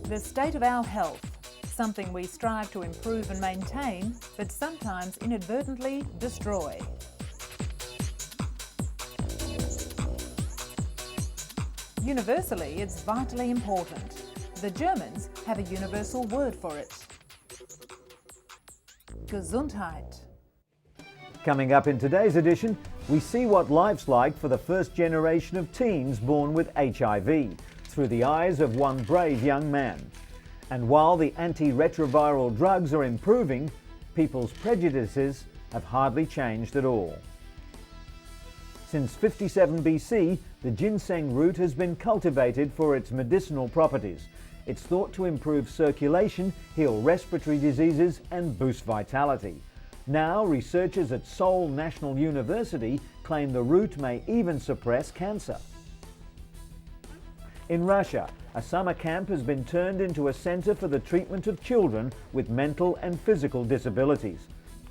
The state of our health, something we strive to improve and maintain, but sometimes inadvertently destroy. Universally, it's vitally important. The Germans have a universal word for it. Gesundheit. Coming up in today's edition, we see what life's like for the first generation of teens born with HIV through the eyes of one brave young man. And while the antiretroviral drugs are improving, people's prejudices have hardly changed at all. Since 57 BC, the ginseng root has been cultivated for its medicinal properties. It's thought to improve circulation, heal respiratory diseases, and boost vitality. Now, researchers at Seoul National University claim the root may even suppress cancer. In Russia, a summer camp has been turned into a center for the treatment of children with mental and physical disabilities.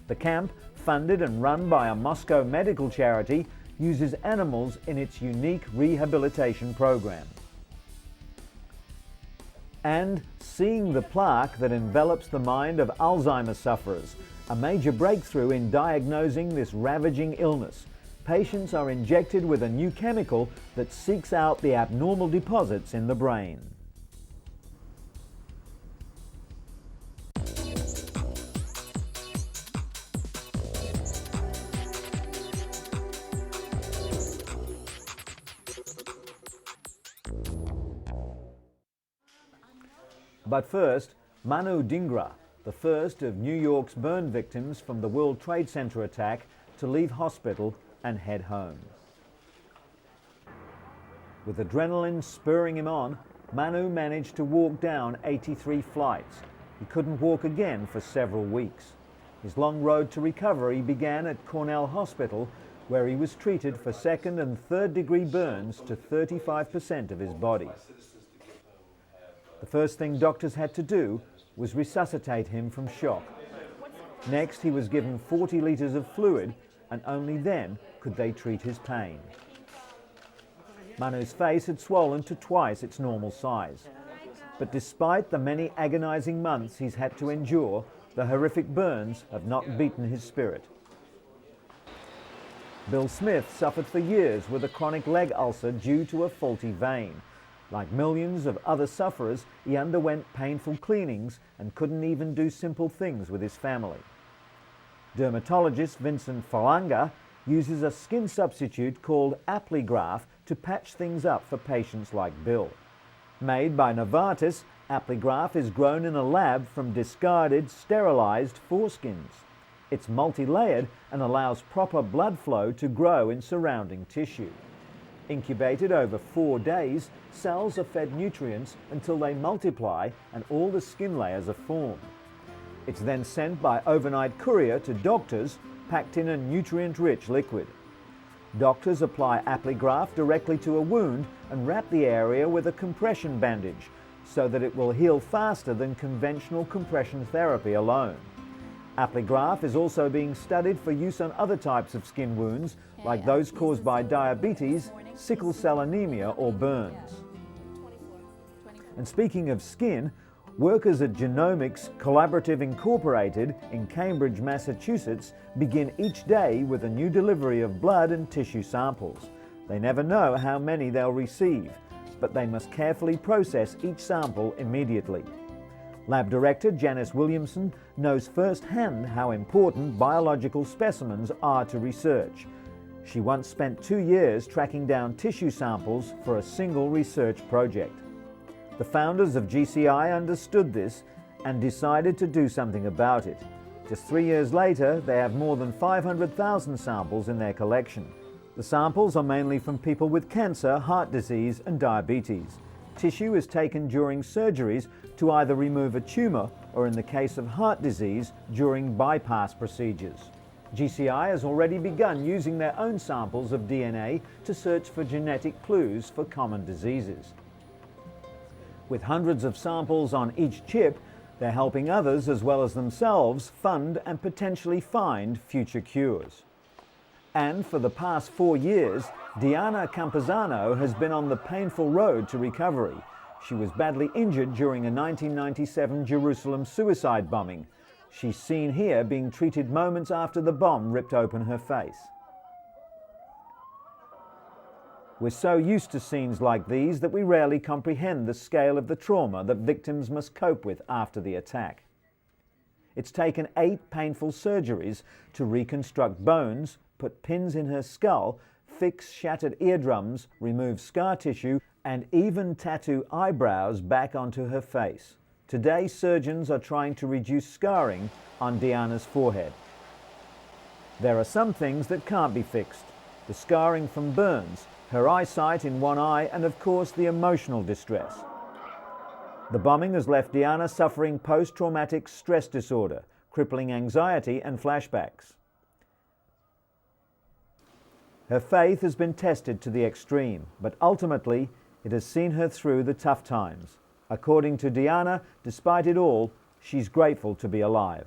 The camp, funded and run by a Moscow medical charity, uses animals in its unique rehabilitation program. And seeing the plaque that envelops the mind of Alzheimer's sufferers, a major breakthrough in diagnosing this ravaging illness. Patients are injected with a new chemical that seeks out the abnormal deposits in the brain. But first, Manu Dhingra, the first of New York's burn victims from the World Trade Center attack, to leave hospital and head home. With adrenaline spurring him on, Manu managed to walk down 83 flights. He couldn't walk again for several weeks. His long road to recovery began at Cornell Hospital, where he was treated for second and third degree burns to 35% of his body. The first thing doctors had to do was resuscitate him from shock. Next, he was given 40 litres of fluid, and only then could they treat his pain. Manu's face had swollen to twice its normal size. But despite the many agonizing months he's had to endure, the horrific burns have not beaten his spirit. Bill Smith suffered for years with a chronic leg ulcer due to a faulty vein. Like millions of other sufferers, he underwent painful cleanings and couldn't even do simple things with his family. Dermatologist Vincent Falanga uses a skin substitute called Apligraf to patch things up for patients like Bill. Made by Novartis, Apligraf is grown in a lab from discarded, sterilized foreskins. It's multi-layered and allows proper blood flow to grow in surrounding tissue. Incubated over 4 days, cells are fed nutrients until they multiply and all the skin layers are formed. It's then sent by overnight courier to doctors, packed in a nutrient-rich liquid. Doctors apply Apligraf directly to a wound and wrap the area with a compression bandage so that it will heal faster than conventional compression therapy alone. Apligraf is also being studied for use on other types of skin wounds, like those caused by diabetes, sickle cell anemia, or burns. And speaking of skin, workers at Genomics Collaborative Incorporated in Cambridge, Massachusetts, begin each day with a new delivery of blood and tissue samples. They never know how many they'll receive, but they must carefully process each sample immediately. Lab Director Janice Williamson knows firsthand how important biological specimens are to research. She once spent 2 years tracking down tissue samples for a single research project. The founders of GCI understood this and decided to do something about it. Just 3 years later, they have more than 500,000 samples in their collection. The samples are mainly from people with cancer, heart disease, and diabetes. Tissue is taken during surgeries to either remove a tumor or, in the case of heart disease, during bypass procedures. GCI has already begun using their own samples of DNA to search for genetic clues for common diseases. With hundreds of samples on each chip, they're helping others as well as themselves fund and potentially find future cures. And for the past 4 years, Diana Campuzano has been on the painful road to recovery. She was badly injured during a 1997 Jerusalem suicide bombing. She's seen here being treated moments after the bomb ripped open her face. We're so used to scenes like these that we rarely comprehend the scale of the trauma that victims must cope with after the attack. It's taken 8 painful surgeries to reconstruct bones, put pins in her skull, fix shattered eardrums, remove scar tissue, and even tattoo eyebrows back onto her face. Today, surgeons are trying to reduce scarring on Diana's forehead. There are some things that can't be fixed. The scarring from burns, her eyesight in one eye, and of course the emotional distress. The bombing has left Diana suffering post-traumatic stress disorder, crippling anxiety and flashbacks. Her faith has been tested to the extreme, but ultimately it has seen her through the tough times. According to Diana, despite it all, she's grateful to be alive.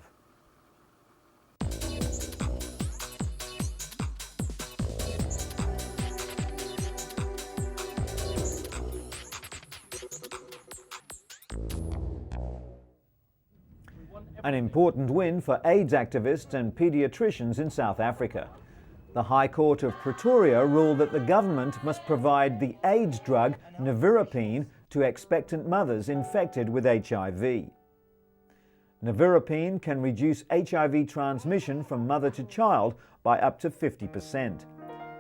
An important win for AIDS activists and paediatricians in South Africa. The High Court of Pretoria ruled that the government must provide the AIDS drug nevirapine to expectant mothers infected with HIV. Nevirapine can reduce HIV transmission from mother to child by up to 50%.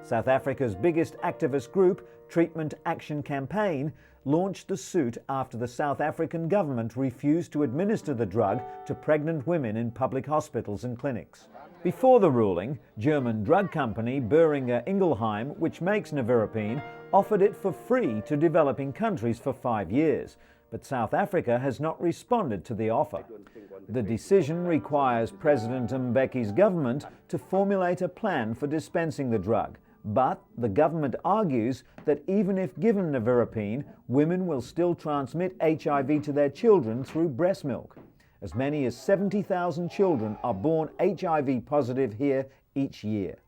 South Africa's biggest activist group, Treatment Action Campaign, launched the suit after the South African government refused to administer the drug to pregnant women in public hospitals and clinics. Before the ruling, German drug company Boehringer Ingelheim, which makes nevirapine, offered it for free to developing countries for 5 years, but South Africa has not responded to the offer. The decision requires President Mbeki's government to formulate a plan for dispensing the drug, but the government argues that even if given nevirapine, women will still transmit HIV to their children through breast milk. As many as 70,000 children are born HIV positive here each year.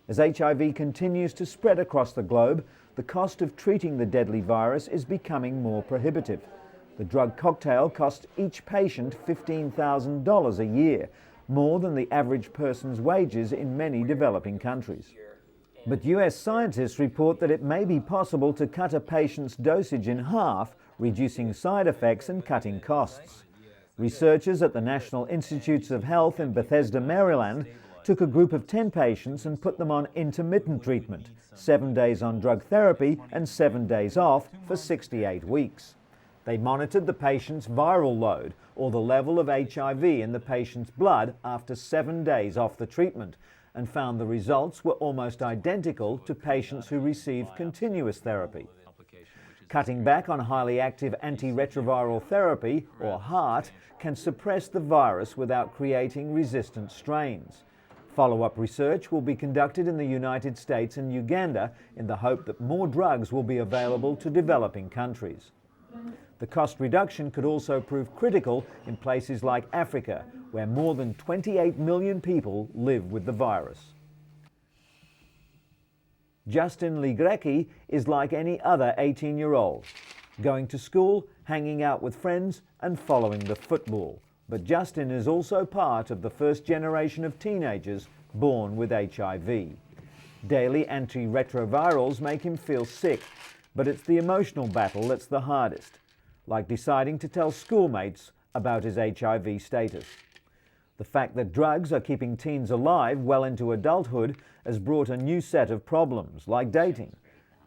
As HIV continues to spread across the globe, the cost of treating the deadly virus is becoming more prohibitive. The drug cocktail costs each patient $15,000 a year, more than the average person's wages in many developing countries. But US scientists report that it may be possible to cut a patient's dosage in half, reducing side effects and cutting costs. Researchers at the National Institutes of Health in Bethesda, Maryland, took a group of 10 patients and put them on intermittent treatment, 7 days on drug therapy and 7 days off for 68 weeks. They monitored the patient's viral load, or the level of HIV in the patient's blood after 7 days off the treatment, and found the results were almost identical to patients who received continuous therapy. Cutting back on highly active antiretroviral therapy, or HAART, can suppress the virus without creating resistant strains. Follow-up research will be conducted in the United States and Uganda in the hope that more drugs will be available to developing countries. The cost reduction could also prove critical in places like Africa, where more than 28 million people live with the virus. Justin Ligrecki is like any other 18-year-old, going to school, hanging out with friends and following the football. But Justin is also part of the first generation of teenagers born with HIV. Daily antiretrovirals make him feel sick, but it's the emotional battle that's the hardest, like deciding to tell schoolmates about his HIV status. The fact that drugs are keeping teens alive well into adulthood has brought a new set of problems, like dating.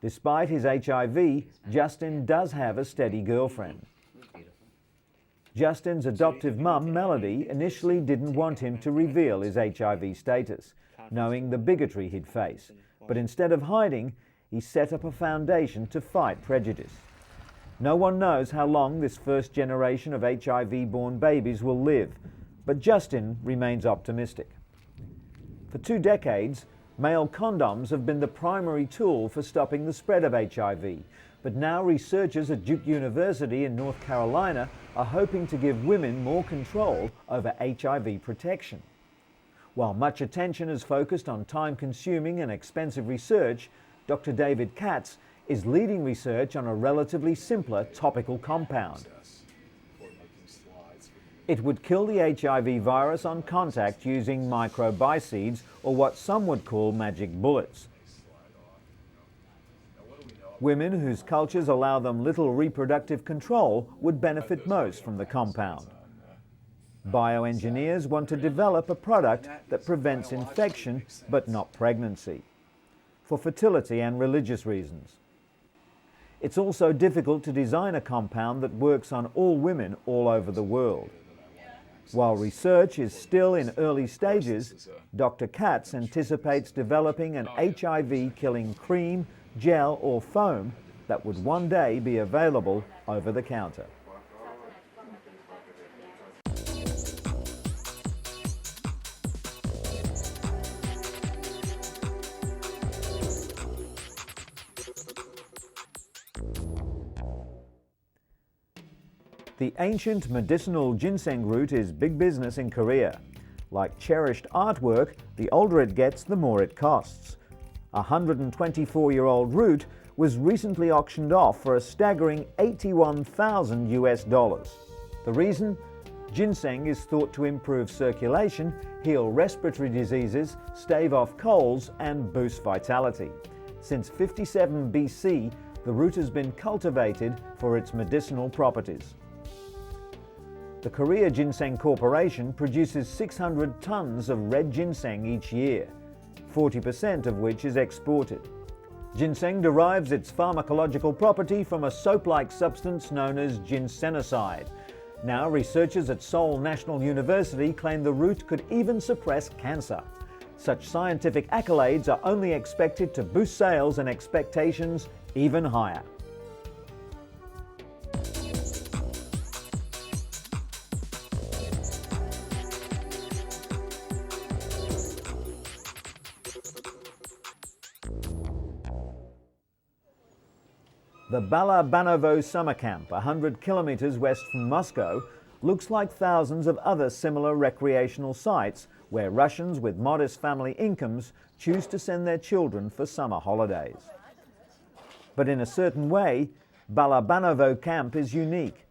Despite his HIV, Justin does have a steady girlfriend. Justin's adoptive mum, Melody, initially didn't want him to reveal his HIV status, knowing the bigotry he'd face. But instead of hiding, he set up a foundation to fight prejudice. No one knows how long this first generation of HIV-born babies will live, but Justin remains optimistic. For 2 decades, male condoms have been the primary tool for stopping the spread of HIV, but now researchers at Duke University in North Carolina are hoping to give women more control over HIV protection. While much attention is focused on time-consuming and expensive research, Dr. David Katz is leading research on a relatively simpler topical compound. It would kill the HIV virus on contact using microbicedes, or what some would call magic bullets. Women whose cultures allow them little reproductive control would benefit most from the compound. Bioengineers want to develop a product that prevents infection but not pregnancy, for fertility and religious reasons. It's also difficult to design a compound that works on all women all over the world. While research is still in early stages, Dr. Katz anticipates developing an HIV-killing cream, gel or foam that would one day be available over the counter. The ancient medicinal ginseng root is big business in Korea. Like cherished artwork, the older it gets, the more it costs. A 124-year-old root was recently auctioned off for a staggering $81,000 US. The reason? Ginseng is thought to improve circulation, heal respiratory diseases, stave off colds, and boost vitality. Since 57 BC, the root has been cultivated for its medicinal properties. The Korea Ginseng Corporation produces 600 tons of red ginseng each year, 40% of which is exported. Ginseng derives its pharmacological property from a soap-like substance known as ginsenoside. Now, researchers at Seoul National University claim the root could even suppress cancer. Such scientific accolades are only expected to boost sales and expectations even higher. The Balabanovo summer camp, 100 kilometers west from Moscow, looks like thousands of other similar recreational sites where Russians with modest family incomes choose to send their children for summer holidays. But in a certain way, Balabanovo camp is unique.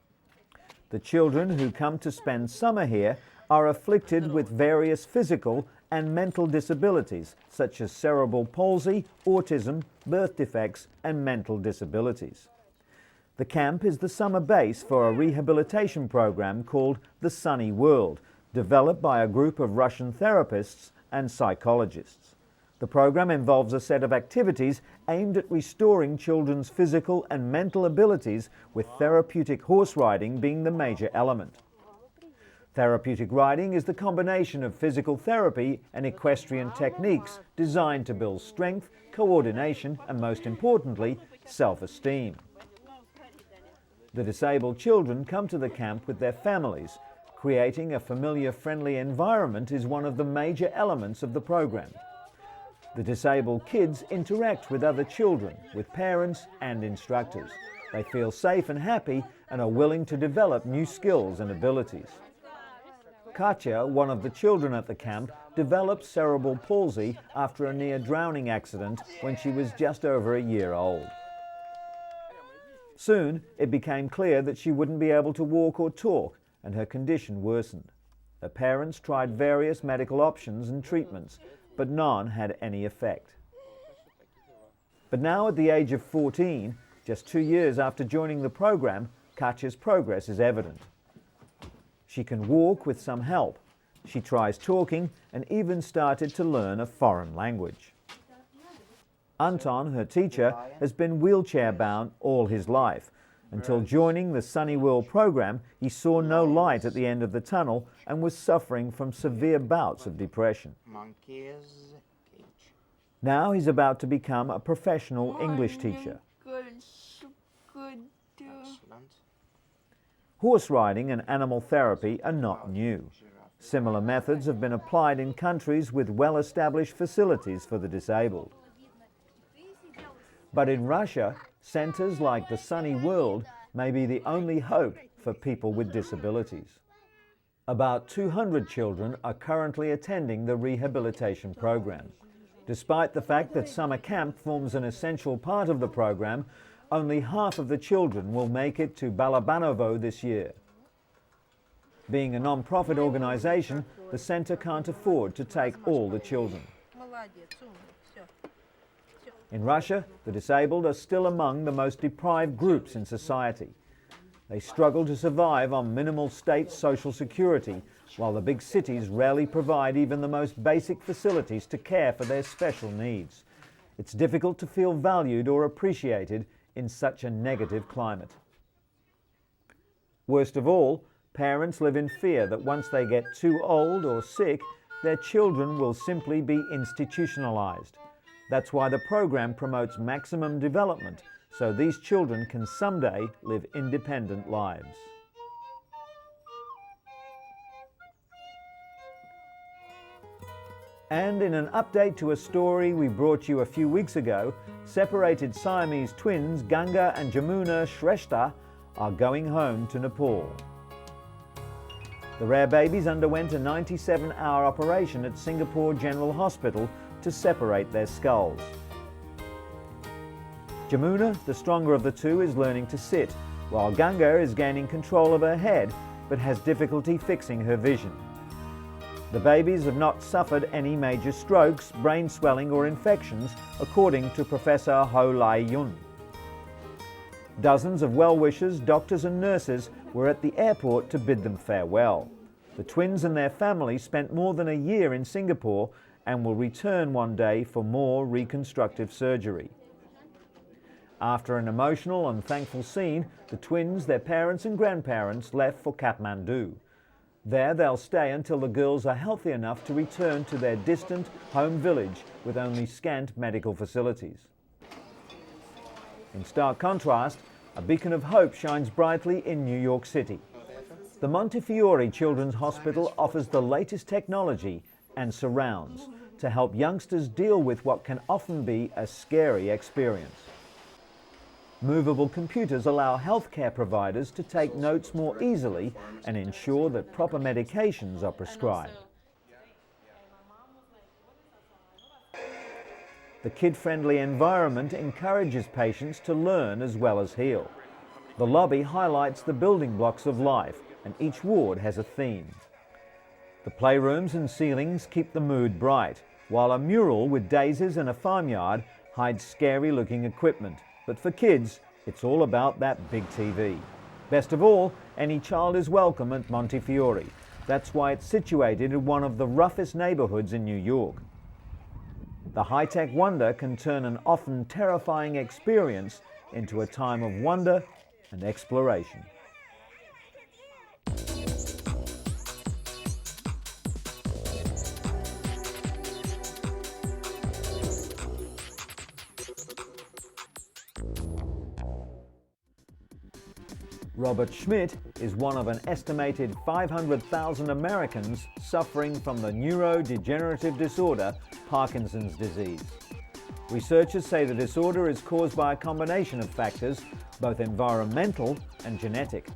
The children who come to spend summer here are afflicted with various physical and mental disabilities such as cerebral palsy, autism, birth defects, and mental disabilities. The camp is the summer base for a rehabilitation program called The Sunny World, developed by a group of Russian therapists and psychologists. The program involves a set of activities aimed at restoring children's physical and mental abilities, with therapeutic horse riding being the major element. Therapeutic riding is the combination of physical therapy and equestrian techniques designed to build strength, coordination, and most importantly, self-esteem. The disabled children come to the camp with their families. Creating a familiar, friendly environment is one of the major elements of the program. The disabled kids interact with other children, with parents and instructors. They feel safe and happy and are willing to develop new skills and abilities. Katya, one of the children at the camp, developed cerebral palsy after a near-drowning accident when she was just over a year old. Soon, it became clear that she wouldn't be able to walk or talk, and her condition worsened. Her parents tried various medical options and treatments, but none had any effect. But now, at the age of 14, just 2 years after joining the program, Katya's progress is evident. She can walk with some help. She tries talking and even started to learn a foreign language. Anton, her teacher, has been wheelchair-bound all his life. Until joining the Sunny World program, he saw no light at the end of the tunnel and was suffering from severe bouts of depression. Now he's about to become a professional English teacher. Horse riding and animal therapy are not new. Similar methods have been applied in countries with well-established facilities for the disabled. But in Russia, centers like the Sunny World may be the only hope for people with disabilities. About 200 children are currently attending the rehabilitation program. Despite the fact that summer camp forms an essential part of the program, only half of the children will make it to Balabanovo this year. Being a non-profit organisation, the centre can't afford to take all the children. In Russia, the disabled are still among the most deprived groups in society. They struggle to survive on minimal state social security, while the big cities rarely provide even the most basic facilities to care for their special needs. It's difficult to feel valued or appreciated in such a negative climate. Worst of all, parents live in fear that once they get too old or sick, their children will simply be institutionalized. That's why the program promotes maximum development, so these children can someday live independent lives. And in an update to a story we brought you a few weeks ago, separated Siamese twins Ganga and Jamuna Shrestha are going home to Nepal. The rare babies underwent a 97-hour operation at Singapore General Hospital to separate their skulls. Jamuna, the stronger of the two, is learning to sit, while Ganga is gaining control of her head but has difficulty fixing her vision. The babies have not suffered any major strokes, brain swelling or infections, according to Professor Ho Lai Yun. Dozens of well-wishers, doctors and nurses were at the airport to bid them farewell. The twins and their family spent more than a year in Singapore and will return one day for more reconstructive surgery. After an emotional and thankful scene, the twins, their parents and grandparents left for Kathmandu. There they'll stay until the girls are healthy enough to return to their distant home village with only scant medical facilities. In stark contrast, a beacon of hope shines brightly in New York City. The Montefiore Children's Hospital offers the latest technology and surrounds to help youngsters deal with what can often be a scary experience. Movable computers allow healthcare providers to take notes more easily and ensure that proper medications are prescribed. The kid-friendly environment encourages patients to learn as well as heal. The lobby highlights the building blocks of life, and each ward has a theme. The playrooms and ceilings keep the mood bright, while a mural with daisies and a farmyard hides scary-looking equipment. But for kids, it's all about that big TV. Best of all, any child is welcome at Montefiore. That's why it's situated in one of the roughest neighborhoods in New York. The high-tech wonder can turn an often terrifying experience into a time of wonder and exploration. Robert Schmidt is one of an estimated 500,000 Americans suffering from the neurodegenerative disorder Parkinson's disease. Researchers say the disorder is caused by a combination of factors, both environmental and genetic.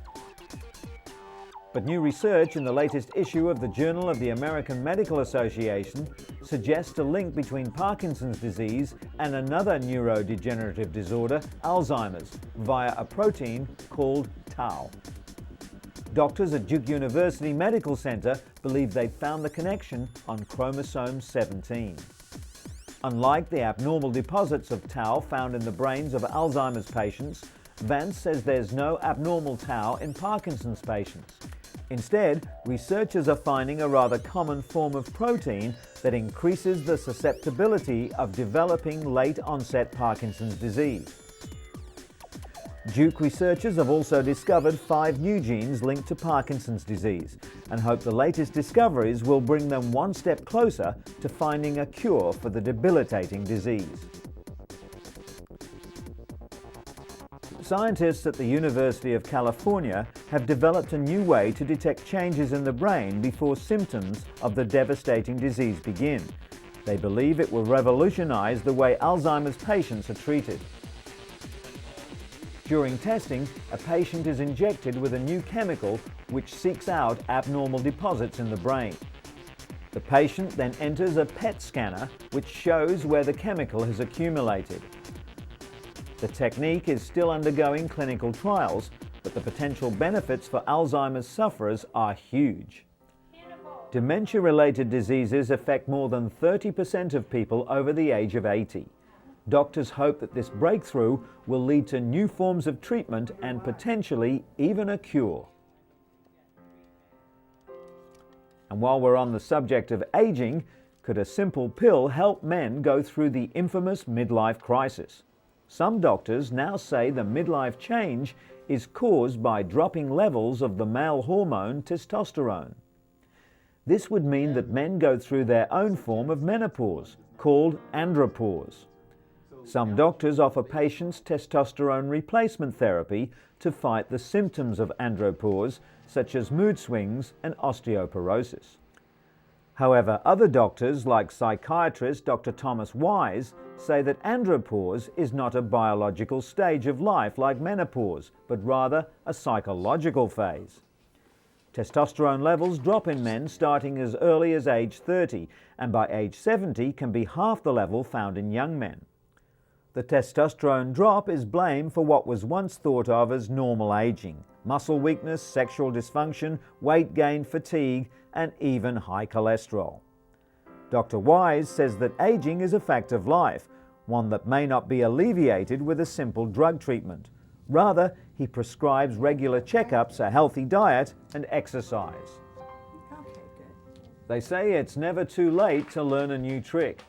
But new research in the latest issue of the Journal of the American Medical Association suggests a link between Parkinson's disease and another neurodegenerative disorder, Alzheimer's, via a protein called tau. Doctors at Duke University Medical Center believe they've found the connection on chromosome 17. Unlike the abnormal deposits of tau found in the brains of Alzheimer's patients, Vance says there's no abnormal tau in Parkinson's patients. Instead, researchers are finding a rather common form of protein that increases the susceptibility of developing late-onset Parkinson's disease. Duke researchers have also discovered 5 new genes linked to Parkinson's disease and hope the latest discoveries will bring them one step closer to finding a cure for the debilitating disease. Scientists at the University of California have developed a new way to detect changes in the brain before symptoms of the devastating disease begin. They believe it will revolutionize the way Alzheimer's patients are treated. During testing, a patient is injected with a new chemical which seeks out abnormal deposits in the brain. The patient then enters a PET scanner which shows where the chemical has accumulated. The technique is still undergoing clinical trials, but the potential benefits for Alzheimer's sufferers are huge. Dementia-related diseases affect more than 30% of people over the age of 80. Doctors hope that this breakthrough will lead to new forms of treatment and potentially even a cure. And while we're on the subject of aging, could a simple pill help men go through the infamous midlife crisis? Some doctors now say the midlife change is caused by dropping levels of the male hormone testosterone. This would mean that men go through their own form of menopause, called andropause. Some doctors offer patients testosterone replacement therapy to fight the symptoms of andropause, such as mood swings and osteoporosis. However, other doctors, like psychiatrist Dr. Thomas Wise, say that andropause is not a biological stage of life like menopause, but rather a psychological phase. Testosterone levels drop in men starting as early as age 30, and by age 70 can be half the level found in young men. The testosterone drop is blamed for what was once thought of as normal aging: muscle weakness, sexual dysfunction, weight gain, fatigue, and even high cholesterol. Dr. Wise says that aging is a fact of life, one that may not be alleviated with a simple drug treatment. Rather, he prescribes regular checkups, a healthy diet, and exercise. Okay, good. They say it's never too late to learn a new trick.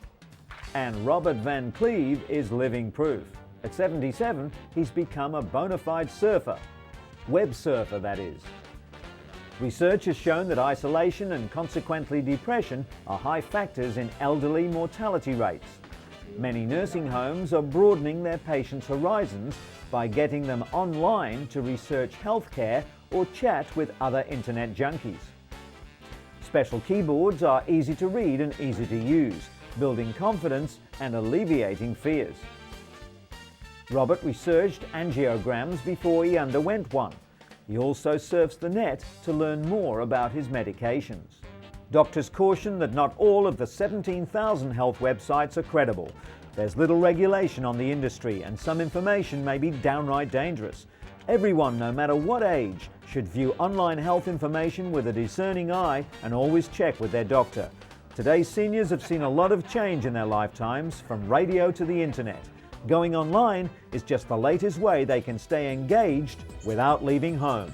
And Robert Van Cleve is living proof. At 77, he's become a bona fide surfer. Web surfer, that is. Research has shown that isolation and consequently depression are high factors in elderly mortality rates. Many nursing homes are broadening their patients' horizons by getting them online to research healthcare or chat with other internet junkies. Special keyboards are easy to read and easy to use, building confidence and alleviating fears. Robert researched angiograms before he underwent one. He also surfs the net to learn more about his medications. Doctors caution that not all of the 17,000 health websites are credible. There's little regulation on the industry, and some information may be downright dangerous. Everyone, no matter what age, should view online health information with a discerning eye and always check with their doctor. Today's seniors have seen a lot of change in their lifetimes, from radio to the internet. Going online is just the latest way they can stay engaged without leaving home.